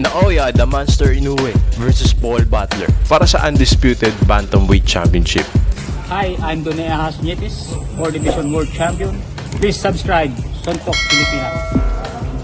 Naoya the Monster Inoue versus Paul Butler para sa undisputed Bantamweight Championship. Hi, I'm Donay Ahas Nietis, 4 Division World Champion. Please subscribe, Sontok Pilipinas.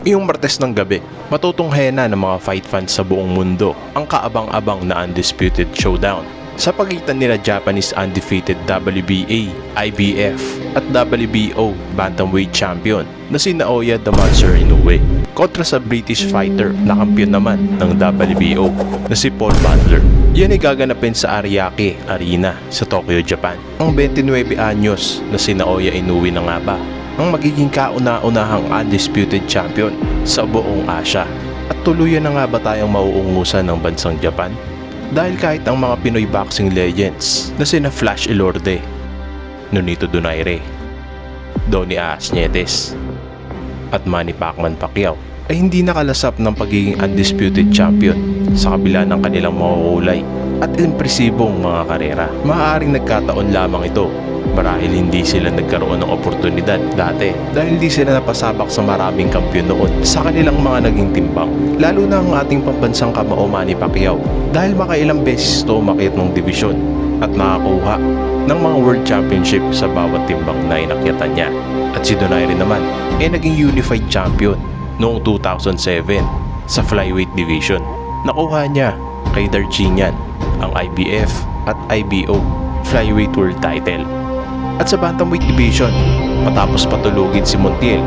Iyong Martes ng gabi, matutunghena ng mga fight fans sa buong mundo ang kaabang-abang na undisputed showdown sa pagitan nila Japanese undefeated WBA, IBF at WBO Bantamweight Champion na si Naoya the Monster Inoue kontra sa British fighter na kampiyon naman ng WBO na si Paul Butler. Yan ay gaganapin sa Ariake Arena sa Tokyo, Japan. Ang 29 anyos na si Naoya Inoue na nga ba ang magiging kauna-unahang undisputed champion sa buong Asia? At tuluyan na nga ba tayong mauungusan ng bansang Japan? Dahil kahit ang mga Pinoy boxing legends na sina Flash Elorde, Nonito Donaire, Donnie Ahas Nietes at Manny Pacquiao ay hindi nakalasap ng pagiging undisputed champion sa kabila ng kanilang mahuhulay at impresibong mga karera. Maaaring nagkataon lamang ito marahil hindi sila nagkaroon ng oportunidad dati dahil hindi sila napasabak sa maraming kampiyon noon sa kanilang mga naging timbang, lalo na ang ating pambansang kamao Manny Pacquiao dahil makailang beses ito umakyat ng division at nakakuha ng mga world championship sa bawat timbang na inakyatan niya. At si Donaire naman ay naging unified champion noong 2007 sa flyweight division. Nakuha niya kay Darchinyan ang IBF at IBO flyweight world title. At sa bantamweight division, matapos patulugin si Montiel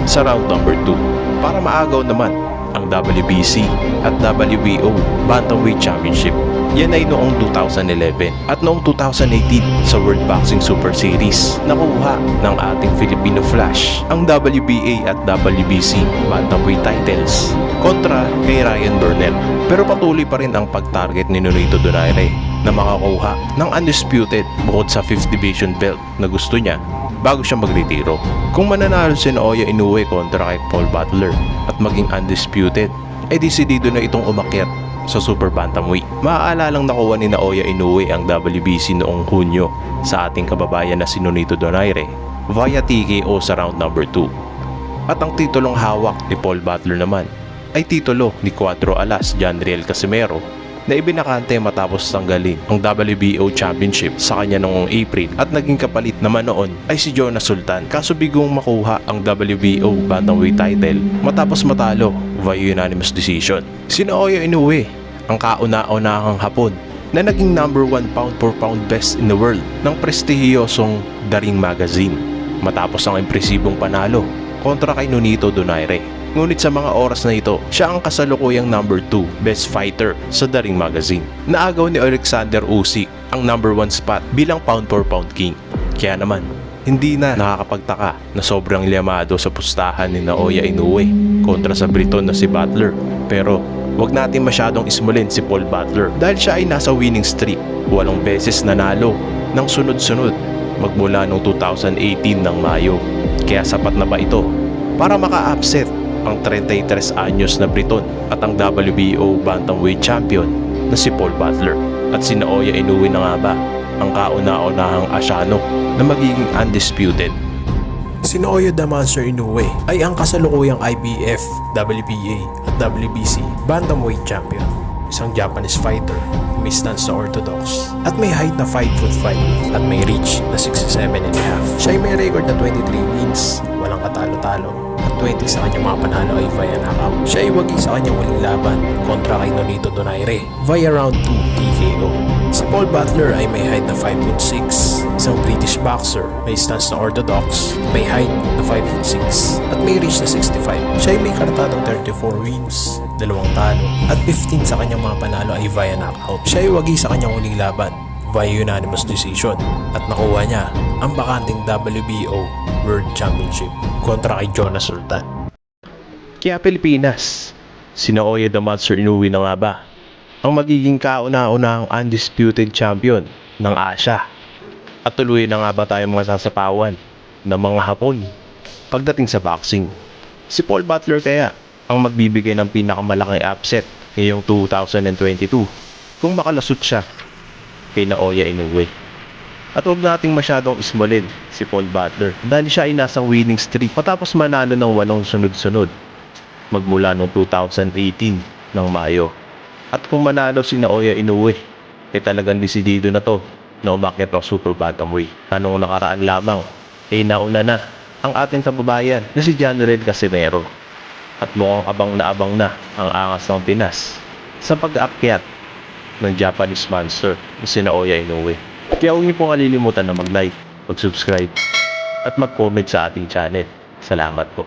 sa round number 2 para maagaw naman ang WBC at WBO Bantamweight Championship. Yan ay noong 2011 at noong 2018 sa World Boxing Super Series nakuha ng ating Filipino Flash ang WBA at WBC Bantamweight titles kontra kay Ryan Burnett. Pero patuloy pa rin ang pag-target ni Nonito Donaire na makakuha ng undisputed bukod sa 5th division belt na gusto niya bago siya magretiro. Kung mananalo si Naoya Inoue kontra kay Paul Butler at maging undisputed, ay desidido na itong umakyat sa Super Bantamweight. Maaalalang nakuha ni Naoya Inoue ang WBC noong Hunyo sa ating kababayan na si Nonito Donaire via TKO sa round number 2. At ang titulong hawak ni Paul Butler naman ay titulo ni Cuatro Alas Janriel Casimero na ibinakante matapos tanggalin ang WBO Championship sa kanya noong April at naging kapalit naman noon ay si Jonas Sultan. Kaso bigong makuha ang WBO Bantamweight title matapos matalo via unanimous decision. Si Naoya Inoue ang kauna-unahang Hapon na naging number 1 pound for pound best in the world ng prestihiyosong The Ring Magazine matapos ang impresibong panalo kontra kay Nonito Donaire. Ngunit sa mga oras na ito, siya ang kasalukuyang number 2 best fighter sa The Ring Magazine. Naagaw ni Alexander Usyk ang number 1 spot bilang pound for pound king. Kaya naman, hindi na nakakapagtaka na sobrang liamado sa pustahan ni Naoya Inoue kontra sa Briton na si Butler. Pero wag natin masyadong ismulin si Paul Butler dahil siya ay nasa winning streak. 8 beses nanalo ng sunod-sunod magmula noong 2018 ng Mayo. Kaya sapat na ba ito para maka-upset ang 33 anyos na Briton at ang WBO Bantamweight Champion na si Paul Butler? At si Naoya Inoue na nga ba ang kauna-unahang Asyano na magiging undisputed? Si Naoya the Monster Inoue ay ang kasalukuyang IBF, WBA at WBC Bantamweight Champion. Isang Japanese fighter, may stance na orthodox at may height na 5'5" at may reach na 67.5. Siya ay may record na 23 wins, walang katalo-talo at 20 sa kanyang mga panalo ay via knockout. Siya ay wagi sa kanyang huling laban kontra kay Nonito Donaire via round 2 TKO. Si Paul Butler ay may height na 5'6", isang British boxer, may stance na orthodox, may height na 5'6" at may reach na 65. Siya ay may kartadong 34 wins, 2 talo at 15 sa kanyang mga panalo ay via knockout. Siya ay wagi sa kanyang huling laban via unanimous decision at nakuha niya ang bakanting WBO World Championship kontra kay Jonas Sultan. Kaya Pilipinas, si Naoya the Monster Inoue na nga ba ang magiging kauna-unahang undisputed champion ng Asia? At tuloy na nga ba tayong mga sasapawan ng mga Hapon pagdating sa boxing? Si Paul Butler kaya ang magbibigay ng pinakamalaking upset ngayong 2022 kung makalasot siya kay Naoya Inoue. At huwag nating masyadong ismulin si Paul Butler dahil siya ay nasa winning streak matapos manalo ng 8 sunod-sunod magmula noong 2018 ng Mayo. At kung manalo si Naoya Inoue, talagang desidido na to na umakyat ng Super Bantamweight. Anong nakaraan lamang, nauna na ang ating kababayan na si John Red Casimero. At mukhang abang na ang angas ng Pinas sa pag-aakyat ng Japanese monster na si Naoya Inoue. Kaya huwag niyo pong kalilimutan na mag-like, mag-subscribe, at mag-comment sa ating channel. Salamat po.